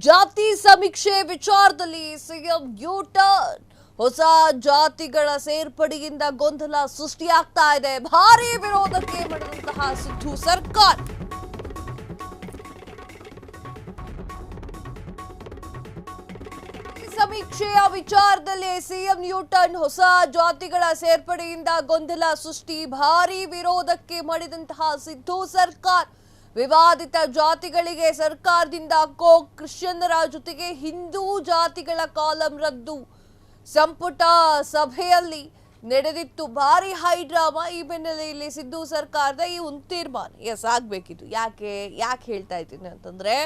ಜಾತಿ ಸಮೀಕ್ಷೆ ವಿಚಾರದಲ್ಲಿ ಸಿಎಂ ಯು ಟರ್ನ್. ಹೊಸ ಜಾತಿಗಳ ಸೇರ್ಪಡೆಯಿಂದ ಗೊಂದಲ ಸೃಷ್ಟಿಯಾಗ್ತಾ ಇದೆ. ಭಾರೀ ವಿರೋಧಕ್ಕೆ ಮಣಿದಂತಹ ಸಿದ್ದು ಸರ್ಕಾರ. ಸಮೀಕ್ಷೆಯ ವಿಚಾರದಲ್ಲಿ ಸಿಎಂ ಯು ಟರ್ನ್. ಹೊಸ ಜಾತಿಗಳ ಸೇರ್ಪಡೆಯಿಂದ ಗೊಂದಲ ಸೃಷ್ಟಿ, ಭಾರೀ ವಿರೋಧಕ್ಕೆ ಮಣಿದಂತಹ ಸಿದ್ದು ಸರ್ಕಾರ. ವಿವಾದಿತ ಜಾತಿಗಳಿಗೆ ಸರ್ಕಾರದಿಂದ ಕೋಕ್, ಕ್ರಿಶ್ಚಿಯನ್ನರ ಜೊತೆಗೆ ಹಿಂದೂ ಜಾತಿಗಳ ಕಾಲಂ ರದ್ದು. ಸಂಪುಟ ಸಭೆಯಲ್ಲಿ ನಡೆದಿತ್ತು ಭಾರಿ ಹೈಡ್ರಾಮಾ. ಈ ಬೆನ್ನಲ್ಲೆಯಲ್ಲಿ ಸಿದ್ದು ಸರ್ಕಾರದ ಈ ಒಂದು ತೀರ್ಮಾನ ಆಗ್ಬೇಕಿತ್ತು. ಯಾಕೆ ಹೇಳ್ತಾ ಇದ್ದೀನಿ ಅಂತಂದ್ರೆ,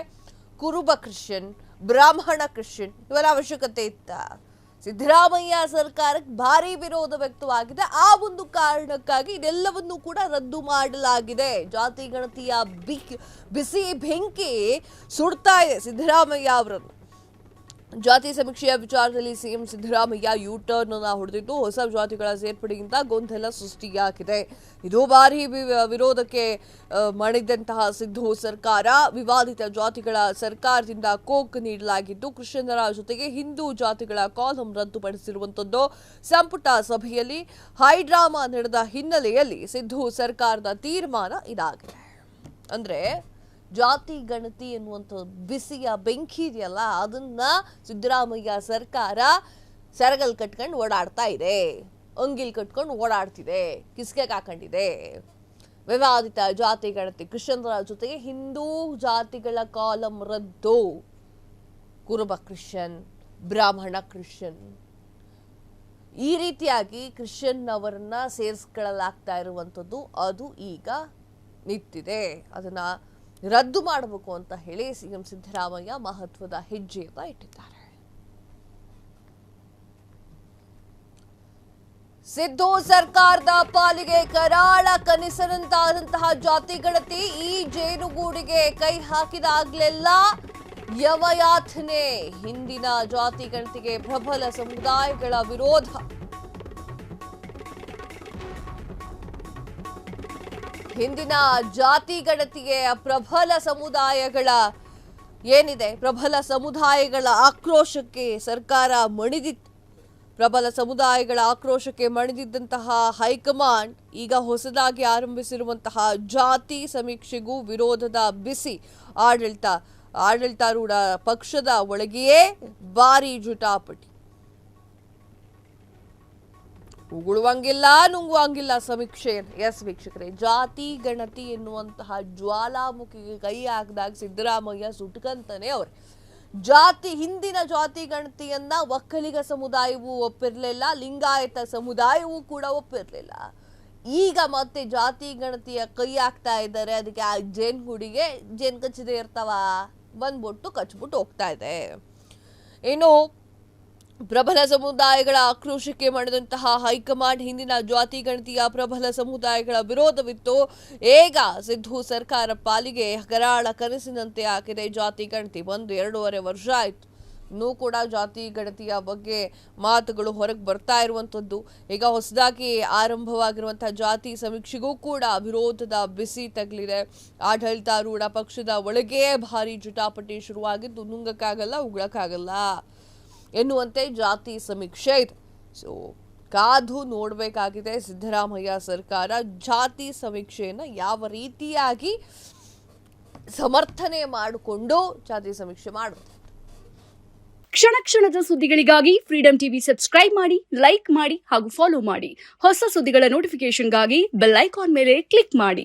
ಕುರುಬ ಕ್ರಿಶ್ಚಿಯನ್, ಬ್ರಾಹ್ಮಣ ಕ್ರಿಶ್ಚಿಯನ್ ಇವರ ಅವಶ್ಯಕತೆ ಇತ್ತ. ಸಿದ್ದರಾಮಯ್ಯ ಸರ್ಕಾರಕ್ಕೆ ಭಾರಿ ವಿರೋಧ ವ್ಯಕ್ತವಾಗಿದೆ. ಆ ಒಂದು ಕಾರಣಕ್ಕಾಗಿ ಇದೆಲ್ಲವನ್ನೂ ಕೂಡ ರದ್ದು ಮಾಡಲಾಗಿದೆ. ಜಾತಿ ಗಣತಿಯ ಬಿಸಿ ಬೆಂಕಿ ಸುಡ್ತಾ ಇದೆ ಸಿದ್ದರಾಮಯ್ಯ ಅವರನ್ನು. ಜಾತಿ ಸಮೀಕ್ಷೆಯ ವಿಚಾರದಲ್ಲಿ ಸಿಎಂ ಸಿದ್ದರಾಮಯ್ಯ ಯು ಟರ್ನ್ ಅನ್ನು ಹೊಡೆದಿದ್ದು, ಹೊಸ ಜಾತಿಗಳ ಸೇರ್ಪಡೆಯಿಂದ ಗೊಂದಲ ಸೃಷ್ಟಿಯಾಗಿದೆ. ಇದು ಭಾರಿ ವಿರೋಧಕ್ಕೆ ಮಣಿದಂತಹ ಸಿದ್ದು ಸರ್ಕಾರ. ವಿವಾದಿತ ಜಾತಿಗಳ ಸರ್ಕಾರದಿಂದ ಕೋಕ್ ನೀಡಲಾಗಿದ್ದು, ಕ್ರಿಶ್ಚಿಯನ್ನರ ಜೊತೆಗೆ ಹಿಂದೂ ಜಾತಿಗಳ ಕಾಲಂ ರದ್ದುಪಡಿಸಿರುವಂತದ್ದು. ಸಂಪುಟ ಸಭೆಯಲ್ಲಿ ಹೈಡ್ರಾಮಾ ನಡೆದ ಹಿನ್ನೆಲೆಯಲ್ಲಿ ಸಿದ್ದು ಸರ್ಕಾರದ ತೀರ್ಮಾನ ಇದಾಗಿದೆ. ಅಂದ್ರೆ ಜಾತಿ ಗಣತಿ ಎನ್ನುವಂಥ ಬಿಸಿಯ ಬೆಂಕಿ ಇದೆಯಲ್ಲ, ಅದನ್ನ ಸಿದ್ದರಾಮಯ್ಯ ಸರ್ಕಾರ ಸೆರಗಲ್ ಕಟ್ಕೊಂಡು ಓಡಾಡ್ತಾ ಇದೆ, ಅಂಗಿಲ್ ಕಟ್ಕೊಂಡು ಓಡಾಡ್ತಿದೆ, ಕಿಸ್ಕೆ ಹಾಕೊಂಡಿದೆ. ವಿವಾದಿತ ಜಾತಿ ಗಣತಿ, ಕ್ರಿಶ್ಚಿಯನ್ರ ಜೊತೆಗೆ ಹಿಂದೂ ಜಾತಿಗಳ ಕಾಲಂ ರದ್ದು. ಕುರುಬ ಕ್ರಿಶ್ಚಿಯನ್, ಬ್ರಾಹ್ಮಣ ಕ್ರಿಶ್ಚಿಯನ್, ಈ ರೀತಿಯಾಗಿ ಕ್ರಿಶ್ಚಿಯನ್ ಅವರನ್ನ ಸೇರಿಸ್ಕೊಳ್ಳಲಾಗ್ತಾ ಇರುವಂಥದ್ದು ಅದು ಈಗ ನಿಂತಿದೆ. ಅದನ್ನ ರದ್ದು ಮಾಡಬೇಕು ಅಂತ ಹೇಳಿ ಸಿಎಂ ಸಿದ್ದರಾಮಯ್ಯ ಮಹತ್ವದ ಹೆಜ್ಜೆಯನ್ನ ಇಟ್ಟಿದ್ದಾರೆ. ಸಿದ್ದು ಸರ್ಕಾರದ ಪಾಲಿಗೆ ಕರಾಳ ಕನಸಿನಂತಾದಂತಹ ಜಾತಿ ಗಣತಿ. ಈ ಜೇನುಗೂಡಿಗೆ ಕೈ ಹಾಕಿದಾಗ್ಲೆಲ್ಲ ಯಮಯಾತನೆ. ಹಿಂದಿನ ಜಾತಿ ಗಣತಿಗೆ ಪ್ರಬಲ ಸಮುದಾಯಗಳ ವಿರೋಧ. ಹಿಂದಿನ ಜಾತಿ ಗಣತಿಗೆ ಪ್ರಬಲ ಸಮುದಾಯಗಳ ಆಕ್ರೋಶಕ್ಕೆ ಸರ್ಕಾರ ಮಣಿದಿತ್ತು. ಪ್ರಬಲ ಸಮುದಾಯಗಳ ಆಕ್ರೋಶಕ್ಕೆ ಮಣಿದಿದ್ದಂತಹ ಹೈಕಮಾಂಡ್ ಈಗ ಹೊಸದಾಗಿ ಆರಂಭಿಸಿರುವಂತಹ ಜಾತಿ ಸಮೀಕ್ಷೆಗೂ ವಿರೋಧದ ಬಿಸಿ. ಆಡಳಿತಾರೂಢ ಪಕ್ಷದ ಒಳಗೆಯೇ ಭಾರಿ ಜುಟಾಪಟಿ. ಉಗುಳುವಂಗಿಲ್ಲ, ನುಂಗುವಂಗಿಲ್ಲ ಸಮೀಕ್ಷೆ. ವೀಕ್ಷಕರೇ, ಜಾತಿ ಗಣತಿ ಎನ್ನುವಂತಹ ಜ್ವಾಲಾಮುಖಿಗೆ ಕೈ ಹಾಕಿದಾಗ ಸಿದ್ದರಾಮಯ್ಯ ಸುಟ್ಕಂತಾನೆ ಅವ್ರೆ. ಹಿಂದಿನ ಜಾತಿ ಗಣತಿಯನ್ನ ಒಕ್ಕಲಿಗ ಸಮುದಾಯವೂ ಒಪ್ಪಿರ್ಲಿಲ್ಲ, ಲಿಂಗಾಯತ ಸಮುದಾಯವೂ ಕೂಡ ಒಪ್ಪಿರ್ಲಿಲ್ಲ. ಈಗ ಮತ್ತೆ ಜಾತಿ ಗಣತಿಯ ಕೈ ಹಾಕ್ತಾ ಇದ್ದಾರೆ. ಅದಕ್ಕೆ ಆ ಜೇನುಗೂಡಿಗೆ ಜೇನು ಕಚ್ಚದೆ ಇರ್ತಾವ, ಬಂದ್ಬಿಟ್ಟು ಕಚ್ಬಿಟ್ಟು ಹೋಗ್ತಾ ಇದೆ. ಇನ್ನು ಪ್ರಬಲ ಸಮುದಾಯಗಳ ಆಕ್ರೋಶಕ್ಕೆ ಮಣಿದಂತಹ ಹೈಕಮಾಂಡ್ ಹಿಂದಿನ ಜಾತಿ ಗಣತಿಯ ಪ್ರಬಲ ಸಮುದಾಯಗಳ ವಿರೋಧವಿತ್ತು. ಈಗ ಸಿದ್ದು ಸರ್ಕಾರ ಪಾಲಿಗೆ ಕರಾಳ ಕನಸಿನಂತೆ ಆಗಿದೆ ಜಾತಿ ಗಣತಿ. 1-2.5 ವರ್ಷ ಆಯಿತು, ಇನ್ನೂ ಕೂಡ ಜಾತಿ ಗಣತಿಯ ಬಗ್ಗೆ ಮಾತುಗಳು ಹೊರಗೆ ಬರ್ತಾ ಇರುವಂಥದ್ದು. ಈಗ ಹೊಸದಾಗಿ ಆರಂಭವಾಗಿರುವಂತಹ ಜಾತಿ ಸಮೀಕ್ಷೆಗೂ ಕೂಡ ವಿರೋಧದ ಬಿಸಿ ತಗಲಿದೆ. ಆಡಳಿತಾರೂಢ ಪಕ್ಷದ ಒಳಗೆ ಭಾರಿ ಜುಟಾಪಟಿ ಶುರುವಾಗಿದ್ದು, ನುಂಗಕ್ಕಾಗಲ್ಲ, ಉಗುಳಕ್ಕಾಗಲ್ಲ ಎನ್ನುವಂತೆ ಜಾತಿ ಸಮೀಕ್ಷೆ ಇದೆ. ಸೊ ಕಾದು ನೋಡಬೇಕಾಗಿದೆ ಸಿದ್ದರಾಮಯ್ಯ ಸರ್ಕಾರ ಜಾತಿ ಸಮೀಕ್ಷೆಯನ್ನು ಯಾವ ರೀತಿಯಾಗಿ ಸಮರ್ಥನೆ ಮಾಡಿಕೊಂಡು ಜಾತಿ ಸಮೀಕ್ಷೆ ಮಾಡುತ್ತೆ. ಕ್ಷಣ ಕ್ಷಣದ ಸುದ್ದಿಗಳಿಗಾಗಿ ಫ್ರೀಡಂ ಟಿವಿ ಸಬ್ಸ್ಕ್ರೈಬ್ ಮಾಡಿ, ಲೈಕ್ ಮಾಡಿ ಹಾಗೂ ಫಾಲೋ ಮಾಡಿ. ಹೊಸ ಸುದ್ದಿಗಳ ನೋಟಿಫಿಕೇಶನ್ಗಾಗಿ ಬೆಲ್ ಐಕಾನ್ ಮೇಲೆ ಕ್ಲಿಕ್ ಮಾಡಿ.